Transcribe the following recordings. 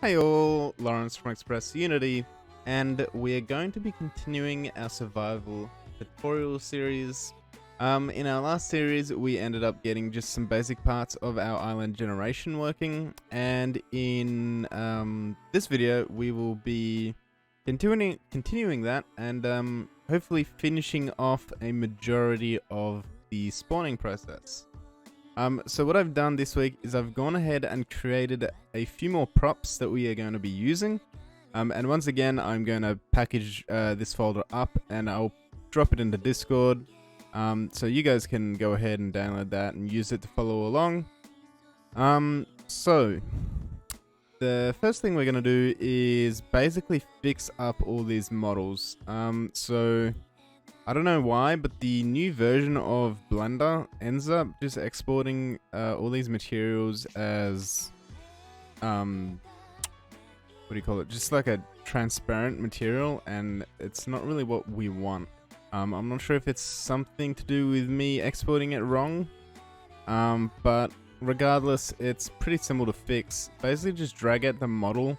Hey all, Lawrence from Express Unity, and we're going to be continuing our survival tutorial series. In our last series, we ended up getting just some basic parts of our island generation working, and in this video, we will be continuing that and hopefully finishing off a majority of the spawning process. So what I've done this week is I've gone ahead and created a few more props that we are going to be using. And once again, I'm going to package this folder up and I'll drop it into Discord. So you guys can go ahead and download that and use it to follow along. So the first thing we're going to do is basically fix up all these models. So I don't know why, but the new version of Blender ends up just exporting all these materials as, what do you call it? Just like a transparent material, and it's not really what we want. I'm not sure if it's something to do with me exporting it wrong, but regardless, it's pretty simple to fix. Basically, just drag out the model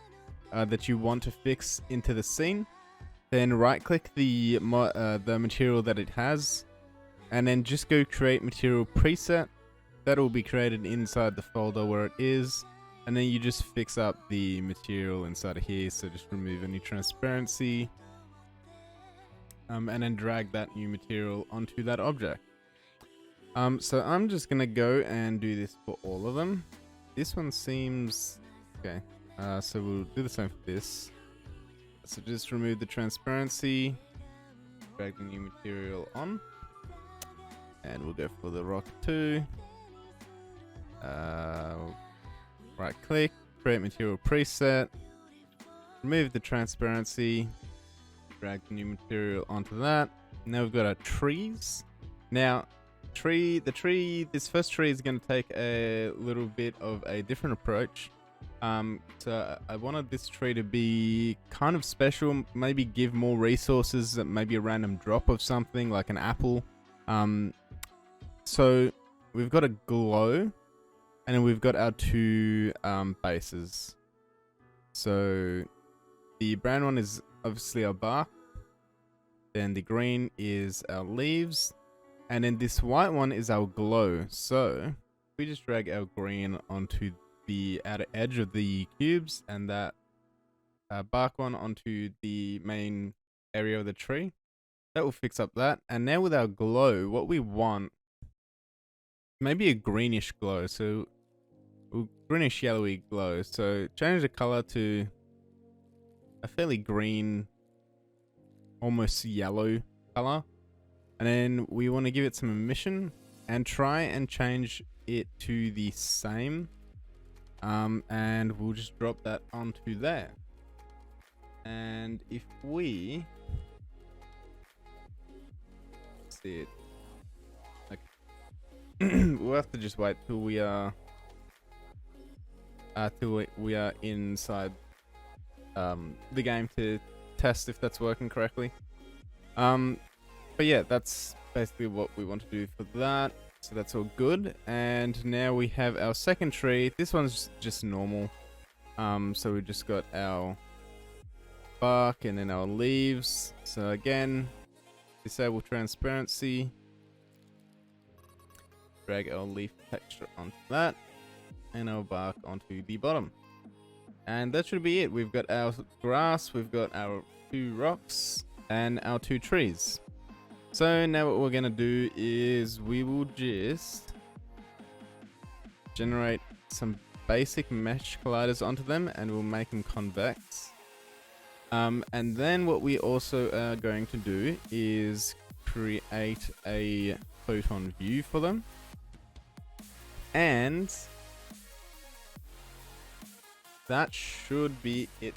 that you want to fix into the scene. Then right-click the material that it has, and then just go create material preset. That will be created inside the folder where it is, and then you just fix up the material inside of here. So just remove any transparency, and then drag that new material onto that object. So I'm just gonna go and do this for all of them. This one seems okay. So we'll do the same for this. So just remove the transparency, drag the new material on, and we'll go for the rock 2. Right click, create material preset, remove the transparency, drag the new material onto that. Now we've got our trees. Now, this first tree is going to take a little bit of a different approach. So I wanted this tree to be kind of special, maybe give more resources, maybe a random drop of something like an apple. So we've got a glow, and then we've got our two bases. So the brown one is obviously our bark, then the green is our leaves, and then this white one is our glow. So we just drag our green onto the outer edge of the cubes, and that bark one onto the main area of the tree. That will fix up that. And now with our glow, what we want, maybe a greenish glow, so greenish yellowy glow. So change the color to a fairly green, almost yellow color, and then we want to give it some emission and try and change it to the same. And we'll just drop that onto there. And if we see it, okay. We'll have to just wait till we are inside the game to test if that's working correctly. But yeah, that's basically what we want to do for that. So that's all good. And now we have our second tree. This one's just normal. So we just got our bark and then our leaves. So again, disable transparency. Drag our leaf texture onto that. And our bark onto the bottom. And that should be it. We've got our grass, we've got our 2 rocks, and our 2 trees. So now what we're going to do is we will just generate some basic mesh colliders onto them, and we'll make them convex. And then what we also are going to do is create a photon view for them. And that should be it.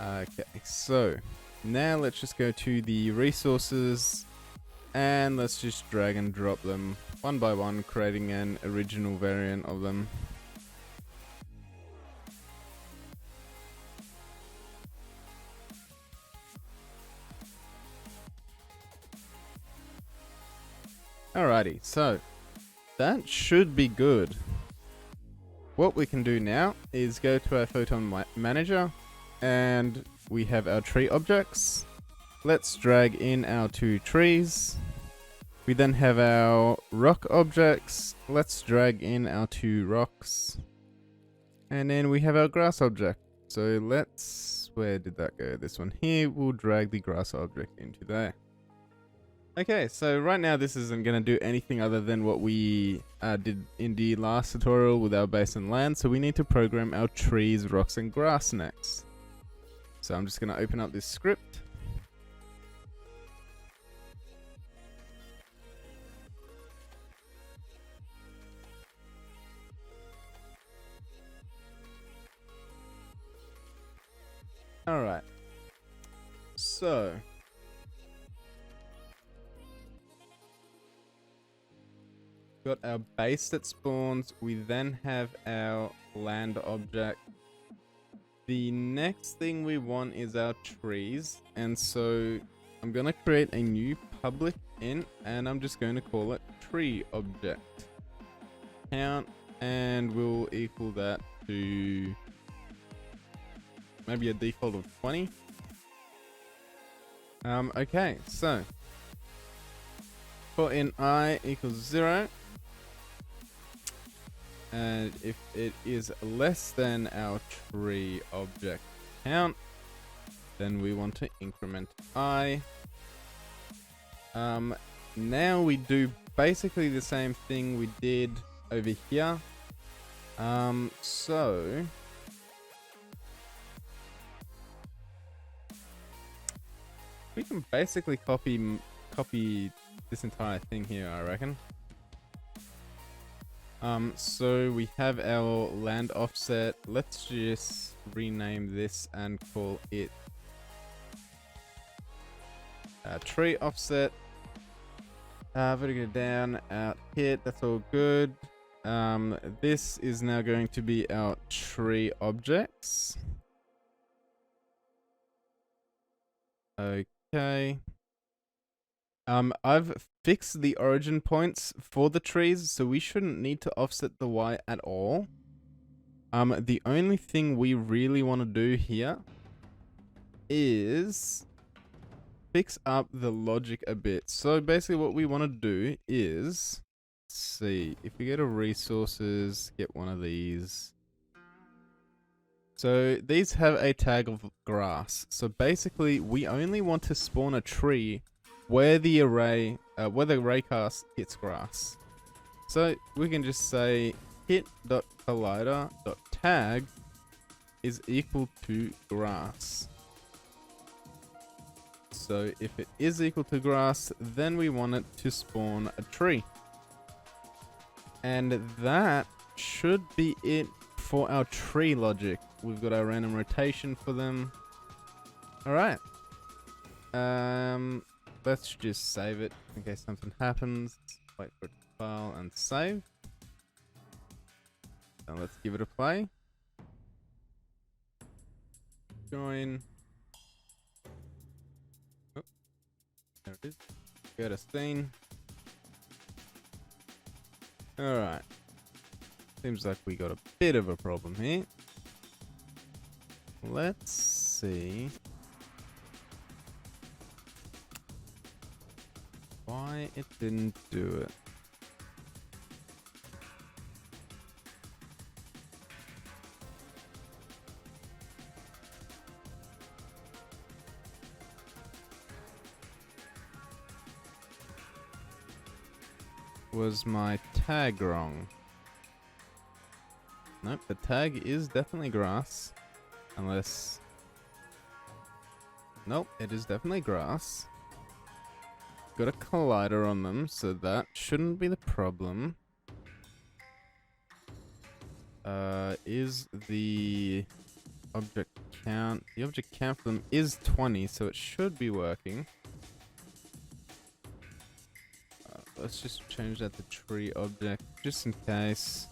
Okay, so now let's just go to the resources and let's just drag and drop them one by one, creating an original variant of them. Alrighty, so that should be good. what we can do now is go to our photon manager, and we have our tree objects. Let's drag in our 2 trees. We then have our rock objects. Let's drag in our 2 rocks. And then we have our grass object. So let's, where did that go? This one here. We'll drag the grass object into there. Okay, so right now this isn't going to do anything other than what we did in the last tutorial with our base and land. So we need to program our trees, rocks, and grass next. So I'm just going to open up this script. Alright, so got our base that spawns. We then have our land object. The next thing we want is our trees, and so I'm going to create a new public int, and I'm just going to call it tree object count, and we'll equal that to maybe a default of 20. Okay, so for int I equals 0, and if it is less than our tree object count, then we want to increment I. Now we do basically the same thing we did over here. So we can basically copy this entire thing here, I reckon. So we have our land offset. Let's just rename this and call it tree offset. Vertigo down, out, hit. That's all good. This is now going to be our tree objects. Okay. I've fixed the origin points for the trees, so we shouldn't need to offset the Y at all. The only thing we really want to do here is fix up the logic a bit. So basically what we want to do is, let's see, if we go to resources, get one of these. So these have a tag of grass. So basically we only want to spawn a tree where the array cast hits grass. So we can just say hit.collider.tag is equal to grass. So if it is equal to grass, then we want it to spawn a tree. And that should be it for our tree logic. We've got our random rotation for them. Alright. Let's just save it in case something happens. Wait for it to file and save. Now let's give it a play. Join. Oh, there it is. Go to scene. Alright. Seems like we got a bit of a problem here. Let's see why it didn't do it. Was my tag wrong? Nope, the tag is definitely grass. Unless... Nope, it is definitely grass. Got a collider on them, so that shouldn't be the problem. Is the object count... The object count for them is 20, so it should be working. Let's just change that to tree object, just in case.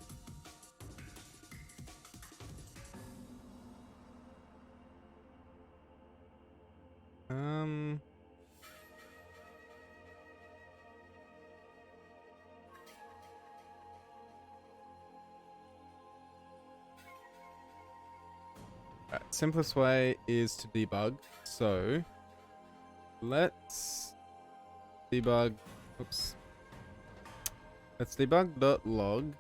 simplest way is to debug. So let's debug. Oops. Let's debug.log,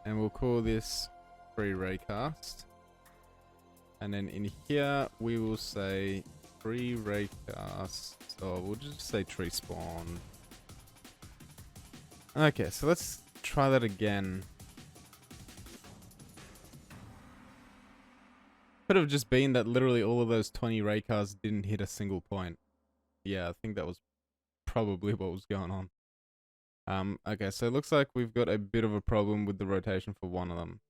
and we'll call this free raycast. And then in here we will say free raycast. Oh, we'll just say tree spawn. Okay, so let's try that again. Could have just been that literally all of those 20 raycasts didn't hit a single point. Yeah, I think that was probably what was going on. Okay, so it looks like we've got a bit of a problem with the rotation for one of them.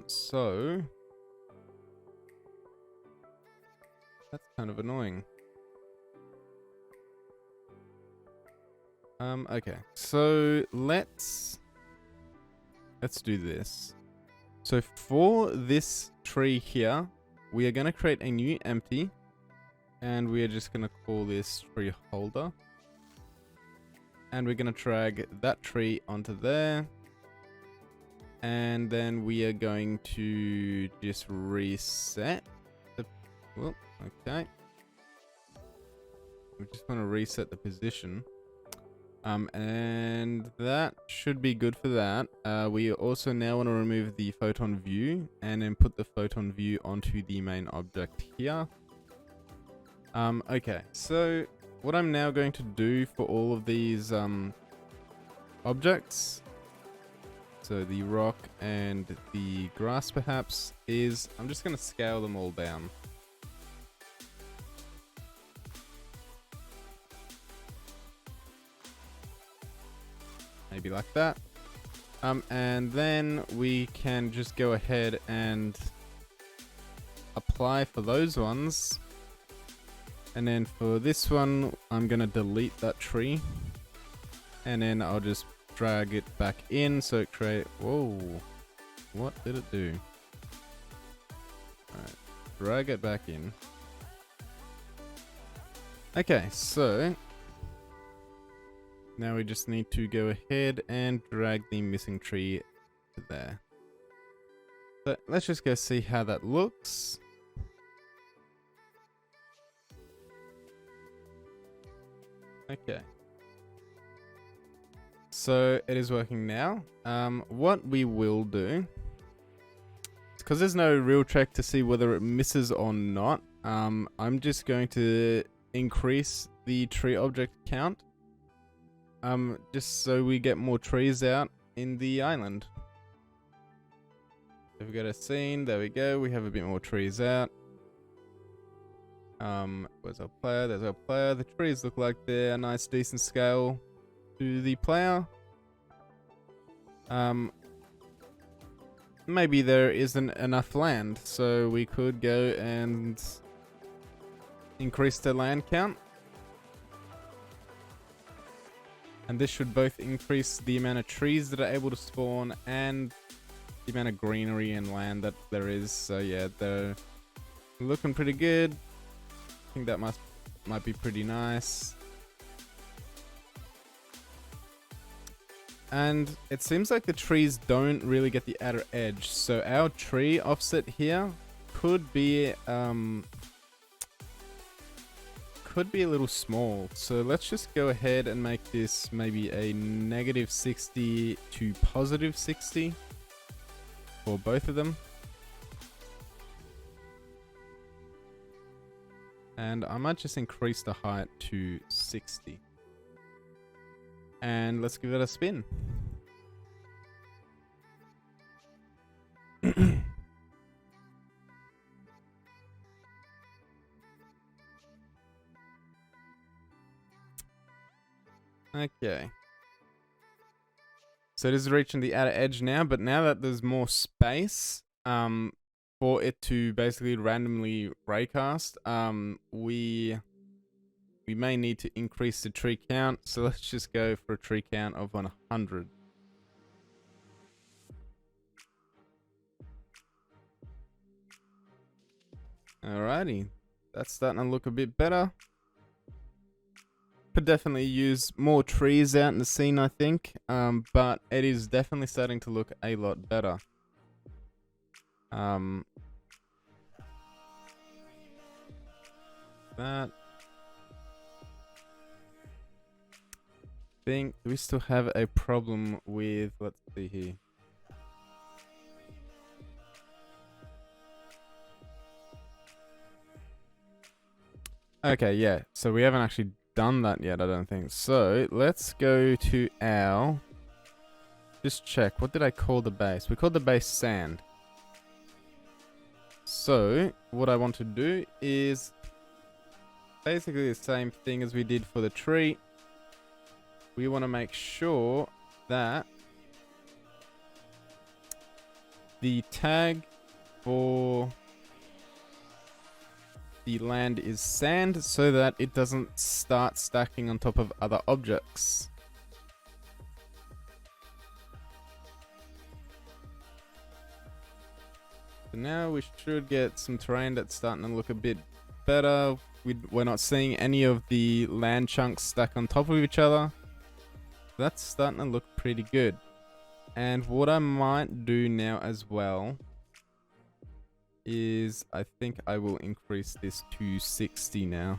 So that's kind of annoying. Okay, so let's do this. So for this tree here, we are going to create a new empty, and we are just going to call this tree holder. And we're going to drag that tree onto there. And then we are going to just reset the, well, okay. We just want to reset the position. And that should be good for that. We also now want to remove the photon view and then put the photon view onto the main object here. Okay, so what I'm now going to do for all of these objects, so the rock and the grass perhaps, is I'm just going to scale them all down. Maybe like that. And then we can just go ahead and apply for those ones. And then for this one, I'm going to delete that tree. And then I'll just drag it back in so it create... Whoa. What did it do? Alright. Drag it back in. Okay, so... now we just need to go ahead and drag the missing tree to there. So let's just go see how that looks. Okay. So it is working now. What we will do, because there's no real check to see whether it misses or not, I'm just going to increase the tree object count. Just so we get more trees out in the island. If we go to scene, there we go, we have a bit more trees out. Where's our player? There's our player. The trees look like they're a nice decent scale to the player. Maybe there isn't enough land, so we could go and increase the land count. And this should both increase the amount of trees that are able to spawn and the amount of greenery and land that there is. So yeah, they're looking pretty good. I think that might be pretty nice. And it seems like the trees don't really get the outer edge. So our tree offset here could be a little small. So let's just go ahead and make this maybe a -60 to +60 for both of them. And I might just increase the height to 60. And let's give it a spin. Okay. So it is reaching the outer edge now, but now that there's more space, for it to basically randomly raycast, we may need to increase the tree count. So let's just go for a tree count of 100. Alrighty, that's starting to look a bit better. could definitely use more trees out in the scene, I think. But it is definitely starting to look a lot better. That. Think we still have a problem with, let's see here. Okay, yeah. So we haven't actually done that yet, I don't think. So let's go to our... Just check. What did I call the base? We called the base sand. So what I want to do is basically the same thing as we did for the tree. We want to make sure that the tag for the land is sand so that it doesn't start stacking on top of other objects. So now we should get some terrain that's starting to look a bit better. We're not seeing any of the land chunks stack on top of each other. That's starting to look pretty good. And what I might do now as well is I think I will increase this to 60 now.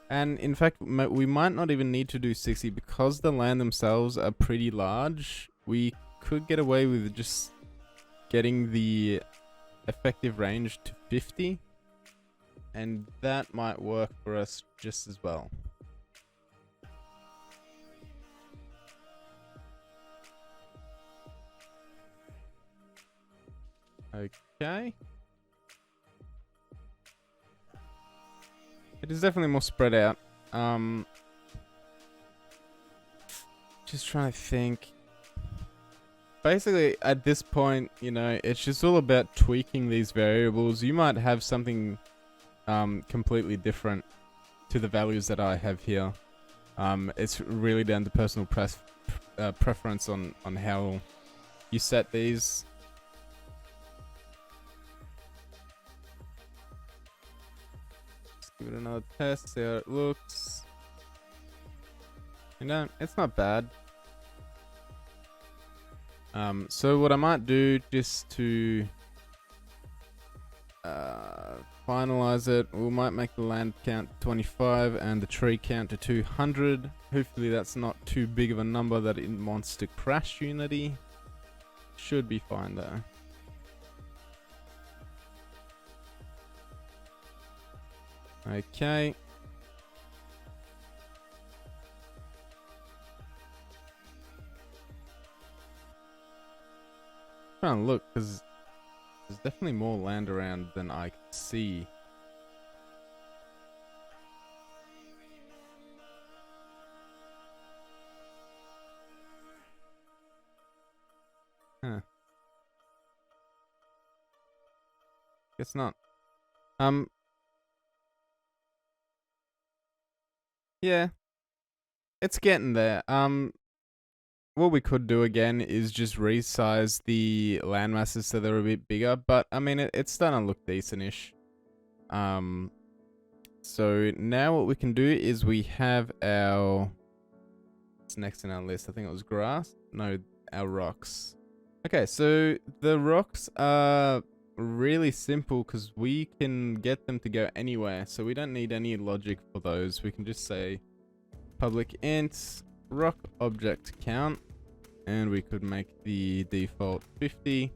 And in fact, we might not even need to do 60 because the land themselves are pretty large. We could get away with just getting the effective range to 50. And that might work for us just as well. Okay. It is definitely more spread out. Just trying to think. Basically, at this point, you know, it's just all about tweaking these variables. You might have something completely different to the values that I have here. It's really down to personal preference on how you set these. Give it another test, see how it looks. You know, it's not bad. So what I might do just to finalize it, we might make the land count 25 and the tree count to 200. Hopefully that's not too big of a number that it wants to crash Unity. Should be fine though. Okay. Trying to look because there's definitely more land around than I can see. Huh. Guess not. Yeah. It's getting there. What we could do again is just resize the land masses so they're a bit bigger, but I mean it's starting to look decent-ish. So now what we can do is we have our... What's next in our list? I think it was grass? No, our rocks. Okay, so the rocks are really simple because we can get them to go anywhere, so we don't need any logic for those. We can just say public int rock object count, and we could make the default 50.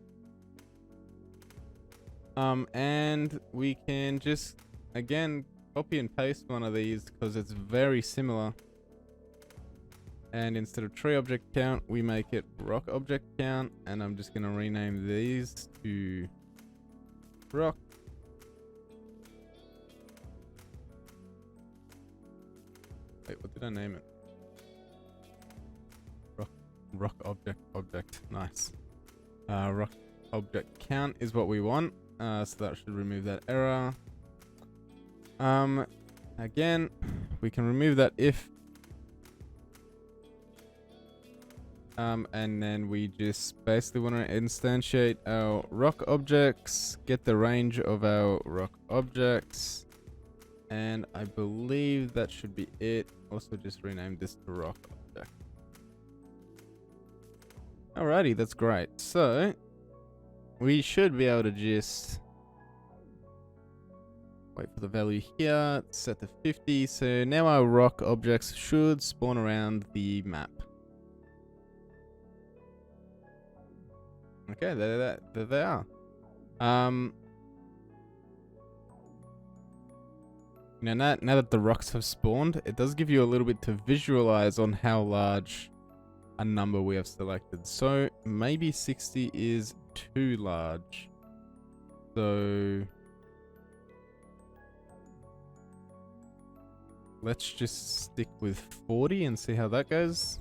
And we can just again copy and paste one of these because it's very similar. And instead of tree object count, we make it rock object count, and I'm just gonna rename these to rock. Wait, what did I name it? Rock object. Nice. Rock object count is what we want. So that should remove that error. Again, we can remove that if. And then we just basically want to instantiate our rock objects, get the range of our rock objects, And I believe that should be it. Also just rename this to rock object. Alrighty, that's great. So we should be able to just wait for the value here, set to 50. So now our rock objects should spawn around the map. Okay, there they are. Now that the rocks have spawned, it does give you a little bit to visualize on how large a number we have selected. So maybe 60 is too large. So let's just stick with 40 and see how that goes.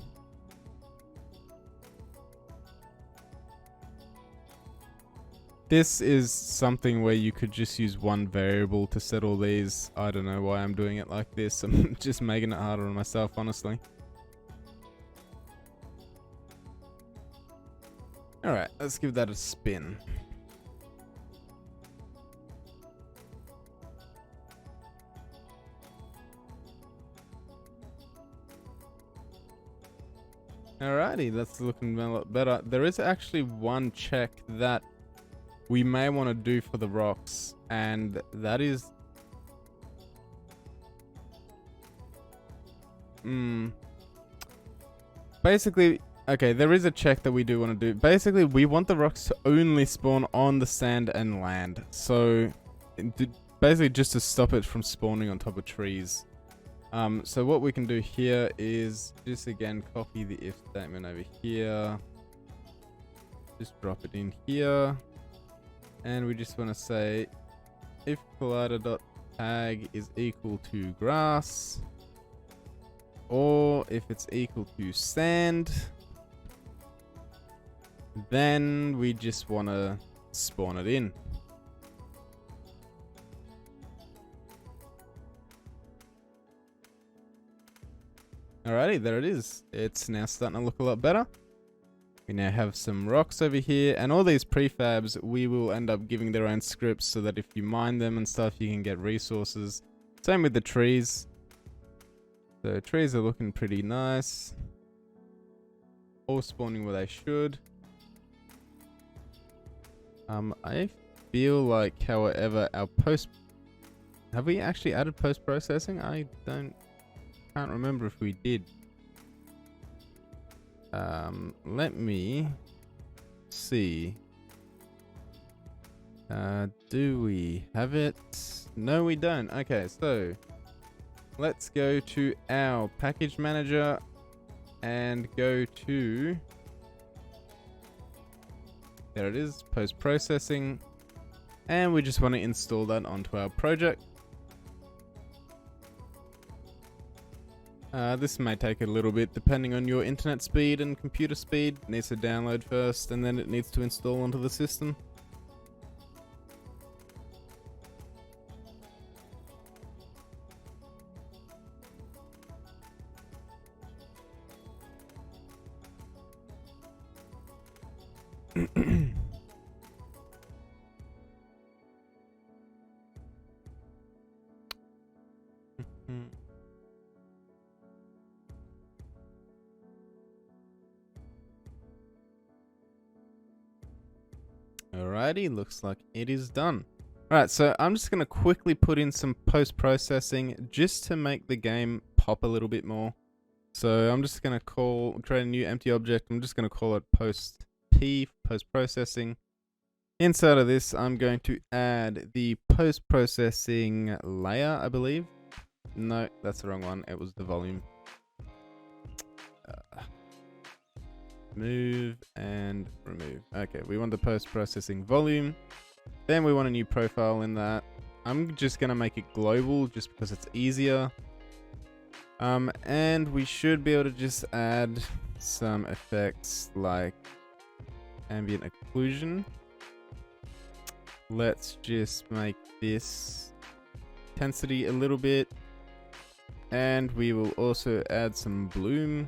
This is something where you could just use one variable to set all these. I don't know why I'm doing it like this. I'm just making it harder on myself, honestly. Alright, let's give that a spin. Alrighty, that's looking a lot better. There is actually one check that we may want to do for the rocks, and that is basically, okay, there is a check that we do want to do. Basically, we want the rocks to only spawn on the sand and land. So basically just to stop it from spawning on top of trees. So what we can do here is just again copy the if statement over here. Just drop it in here. And we just want to say if collider.tag is equal to grass, or if it's equal to sand, then we just want to spawn it in. Alrighty, there it is. It's now starting to look a lot better. We now have some rocks over here, and all these prefabs we will end up giving their own scripts so that if you mine them and stuff, you can get resources. Same with the trees. The trees are looking pretty nice. All spawning where they should. I feel like, however, our have we actually added post-processing? I can't remember if we did. Let me see. Do we have it? No, we don't. Okay, so let's go to our package manager and go to, there it is, post-processing, and we just want to install that onto our project. This may take a little bit depending on your internet speed and computer speed. It needs to download first and then it needs to install onto the system. Alrighty, looks like it is done. Alright, so I'm just going to quickly put in some post-processing just to make the game pop a little bit more. So I'm just going to create a new empty object. I'm just going to call it post-P, post-processing. Inside of this, I'm going to add the post-processing layer, I believe. No, that's the wrong one. It was the volume. Move and remove. Okay, we want the post-processing volume. Then we want a new profile in that. I'm just going to make it global just because it's easier. And we should be able to just add some effects like ambient occlusion. Let's just make this intensity a little bit. And we will also add some bloom.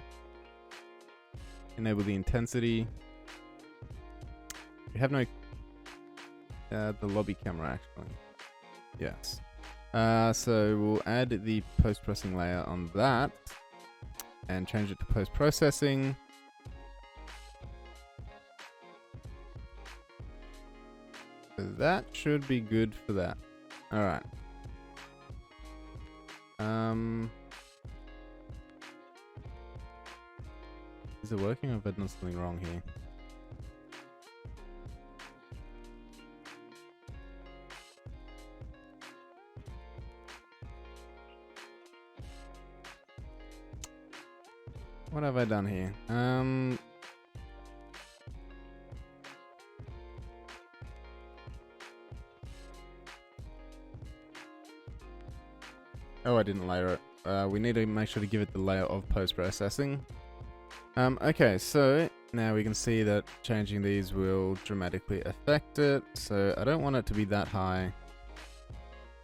Enable the intensity. We have no the lobby camera actually. Yes. So we'll add the post-processing layer on that and change it to post-processing. So that should be good for that. All right. Is it working or have I done something wrong here? What have I done here? Oh, I didn't layer it. We need to make sure to give it the layer of post-processing. Okay, so now we can see that changing these will dramatically affect it. So I don't want it to be that high.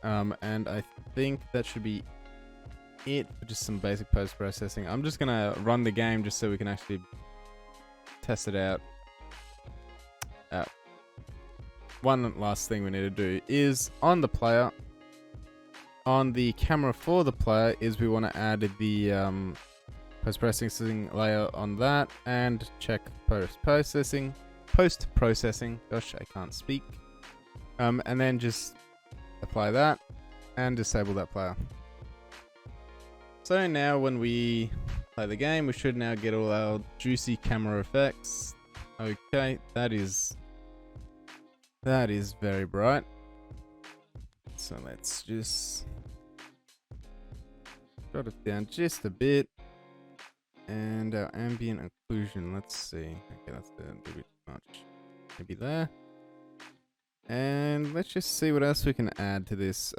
And I think that should be it for just some basic post-processing. I'm just gonna run the game just so we can actually test it out. One last thing we need to do is on the player, on the camera for the player, is we want to add the post-processing layer on that and check post-processing. Gosh, I can't speak. And then just apply that and disable that player. So now when we play the game, we should now get all our juicy camera effects. Okay, that is very bright. So let's just drop it down just a bit. And our ambient occlusion, let's see. Okay, that's a little bit much. Maybe there. And let's just see what else we can add to this.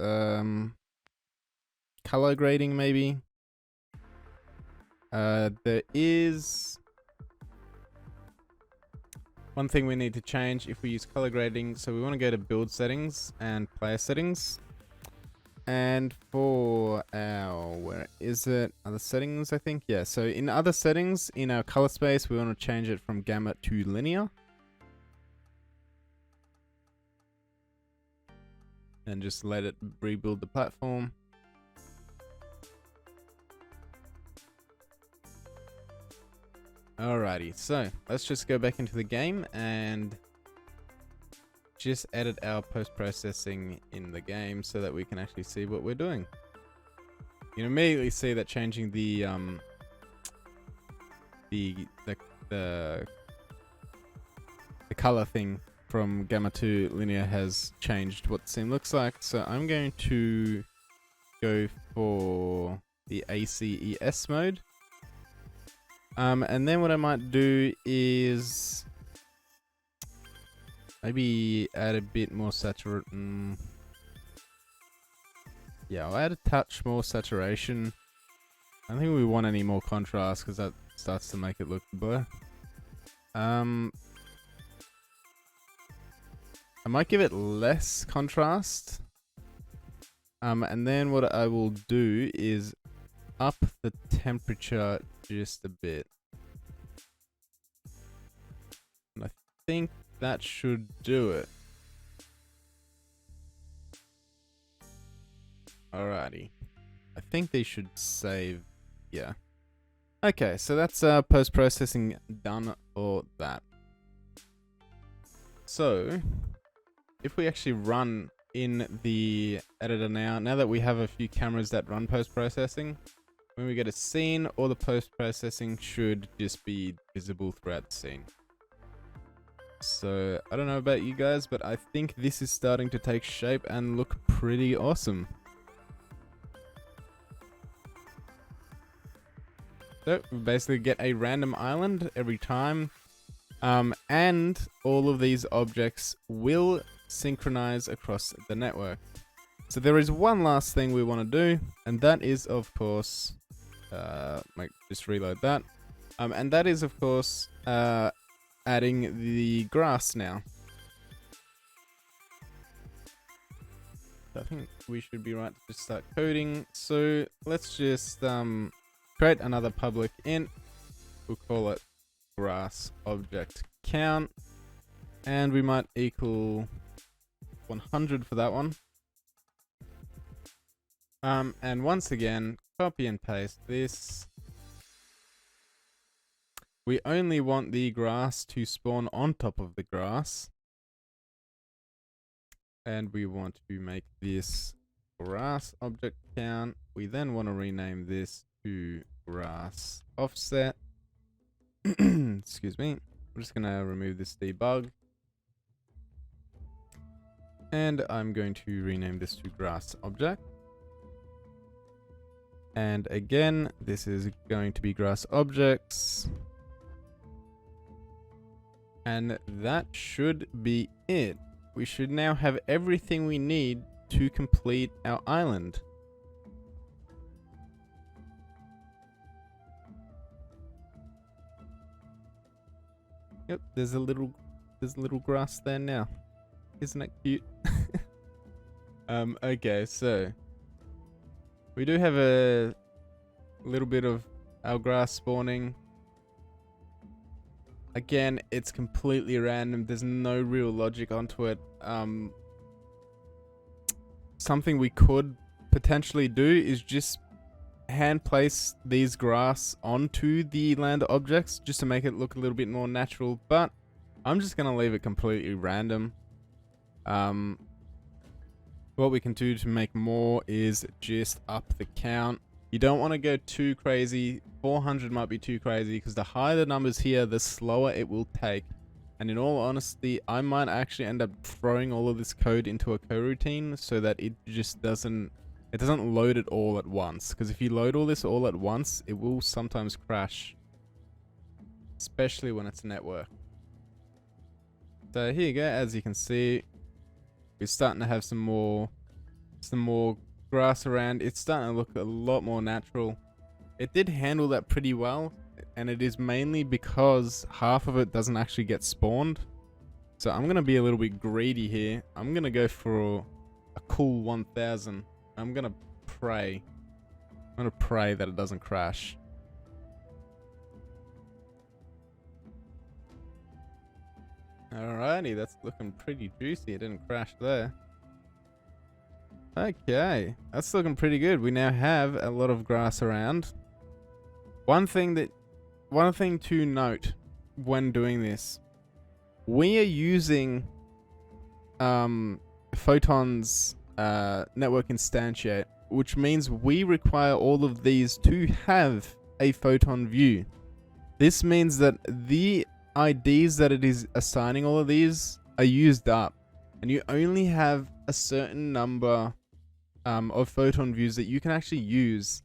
Color grading maybe. There is one thing we need to change if we use color grading. So we want to go to build settings and player settings. And for our, where is it? Other settings, I think. Yeah, so in other settings, in our color space, we want to change it from gamma to linear. And just let it rebuild the platform. Alrighty, so let's just go back into the game and just edit our post-processing in the game so that we can actually see what we're doing. You can immediately see that changing the color thing from gamma to linear has changed what the scene looks like. So I'm going to go for the ACES mode. And then what I might do is maybe add a bit more saturation. Yeah, I'll add a touch more saturation. I don't think we want any more contrast because that starts to make it look blur. I might give it less contrast. And then what I will do is up the temperature just a bit. And I think that should do it. Alrighty. I think they should save. Yeah. Okay, so that's post-processing done for that. So, if we actually run in the editor now that we have a few cameras that run post-processing, when we get a scene, all the post-processing should just be visible throughout the scene. So, I don't know about you guys, but I think this is starting to take shape and look pretty awesome. So, we basically get a random island every time. And all of these objects will synchronize across the network. So there is one last thing we want to do, and that is, of course, just reload that. And that is, of course, adding the grass now. So I think we should be right to just start coding. So let's just create another public int. We'll call it grass object count, and we might equal 100 for that one. And once again, copy and paste this. We only want the grass to spawn on top of the grass. And we want to make this grass object count. We then want to rename this to grass offset. Excuse me. I'm just going to remove this debug. And I'm going to rename this to grass object. And again, this is going to be grass objects. And that should be it. We should now have everything we need to complete our island. Yep, there's a little grass there now. Isn't it cute? Okay, so we do have a little bit of our grass spawning. Again, it's completely random. There's no real logic onto it. Something we could potentially do is just hand place these grass onto the land objects just to make it look a little bit more natural, but I'm just going to leave it completely random. What we can do to make more is just up the count. You don't want to go too crazy. 400 might be too crazy because the higher the numbers here, the slower it will take. And in all honesty, I might actually end up throwing all of this code into a coroutine so that it just doesn't load it all at once. Because if you load all this all at once, it will sometimes crash. Especially when it's network. So here you go, as you can see, we're starting to have some more grass around. It's starting to look a lot more natural. It did handle that pretty well, and it is mainly because half of it doesn't actually get spawned. So I'm going to be a little bit greedy here. I'm going to go for a cool 1000. I'm going to pray. I'm going to pray that it doesn't crash. Alrighty, that's looking pretty juicy. It didn't crash there. Okay, that's looking pretty good. We now have a lot of grass around. One thing to note when doing this, we are using Photon's network instantiate, which means we require all of these to have a Photon view. This means that the IDs that it is assigning all of these are used up, and you only have a certain number of Photon views that you can actually use.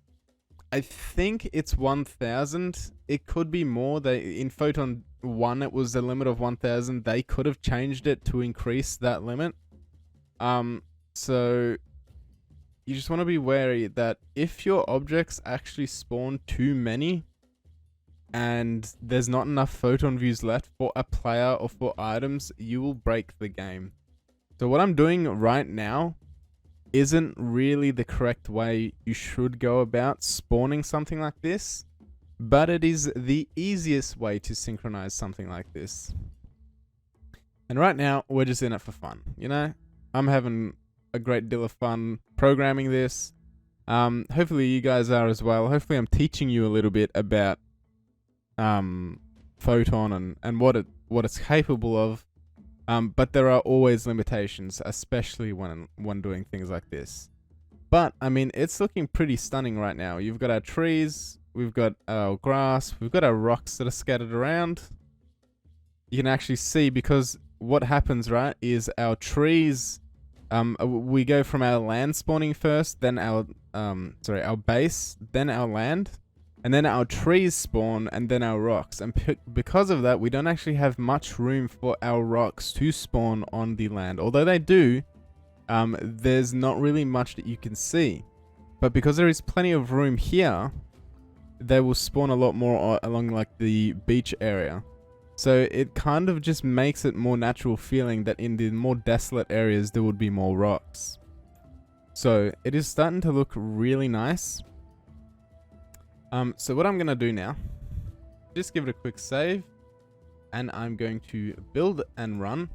I think it's 1000. It could be more. In Photon 1 it was a limit of 1000. They could have changed it to increase that limit. So you just want to be wary that if your objects actually spawn too many and there's not enough Photon views left for a player or for items, you will break the game. So what I'm doing right now isn't really the correct way you should go about spawning something like this, but it is the easiest way to synchronize something like this. And right now, we're just in it for fun, you know? I'm having a great deal of fun programming this. Hopefully you guys are as well. Hopefully I'm teaching you a little bit about Photon and what it's capable of. But there are always limitations, especially when doing things like this. But I mean, it's looking pretty stunning right now. You've got our trees, we've got our grass, we've got our rocks that are scattered around. You can actually see, because what happens, right, is our trees, we go from our land spawning first, then our base, then our land. And then our trees spawn, and then our rocks. And because of that, we don't actually have much room for our rocks to spawn on the land. Although they do, there's not really much that you can see. But because there is plenty of room here, they will spawn a lot more along like the beach area. So it kind of just makes it more natural feeling that in the more desolate areas, there would be more rocks. So it is starting to look really nice. So what I'm going to do now, just give it a quick save, and I'm going to build and run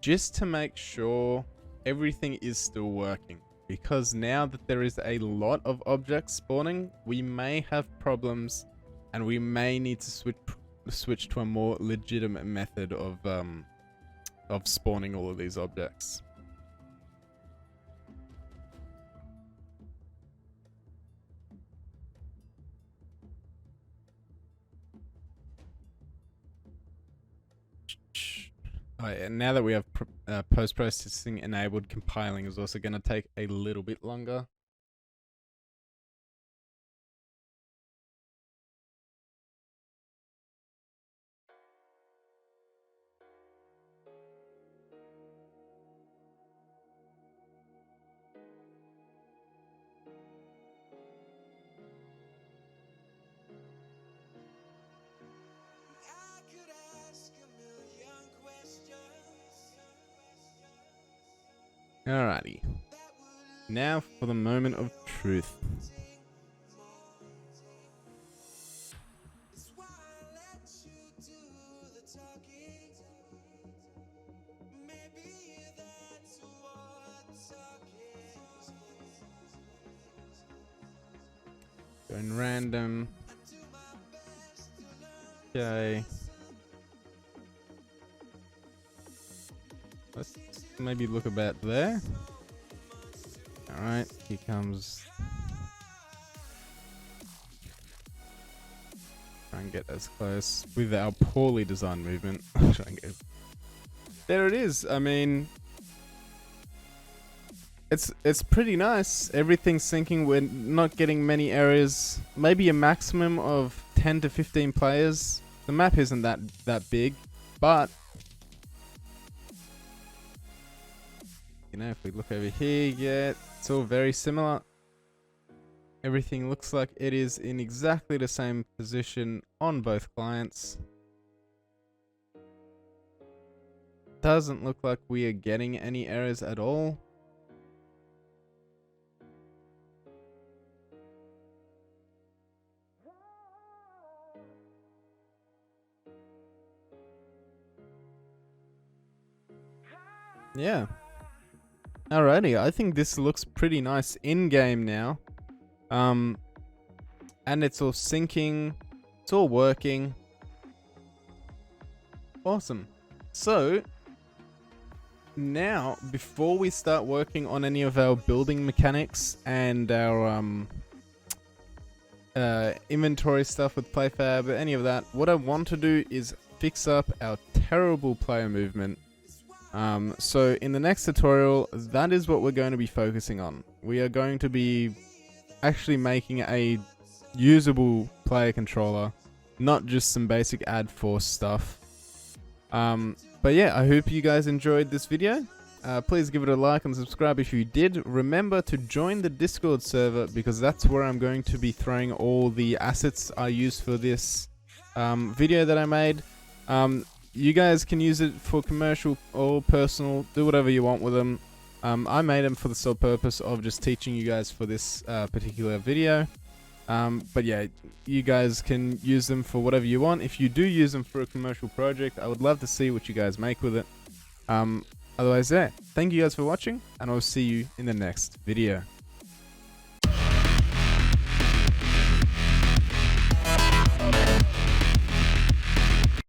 just to make sure everything is still working. because now that there is a lot of objects spawning, we may have problems and we may need to switch to a more legitimate method of spawning all of these objects. Oh, yeah, now that we have post-processing enabled, compiling is also going to take a little bit longer. Alrighty. Now for the moment of truth. Going random. Okay. Let's maybe look about there. Alright, here comes. Try and get as close with our poorly designed movement. Try and get. There it is. I mean, it's pretty nice. Everything's syncing. We're not getting many errors. Maybe a maximum of 10 to 15 players. The map isn't that big, but you know, if we look over here, yeah, it's all very similar. Everything looks like it is in exactly the same position on both clients. Doesn't look like we are getting any errors at all. Yeah. Alrighty, I think this looks pretty nice in-game now. And it's all syncing. It's all working. Awesome. So, now, before we start working on any of our building mechanics and our inventory stuff with PlayFab, any of that, what I want to do is fix up our terrible player movement. So in the next tutorial, that is what we're going to be focusing on. We are going to be actually making a usable player controller, not just some basic add force stuff. But yeah, I hope you guys enjoyed this video. Please give it a like and subscribe if you did. Remember to join the Discord server because that's where I'm going to be throwing all the assets I used for this video that I made. You guys can use it for commercial or personal, do whatever you want with them. I made them for the sole purpose of just teaching you guys for this particular video. But yeah, you guys can use them for whatever you want. If you do use them for a commercial project, I would love to see what you guys make with it. Otherwise, yeah, thank you guys for watching, and I'll see you in the next video.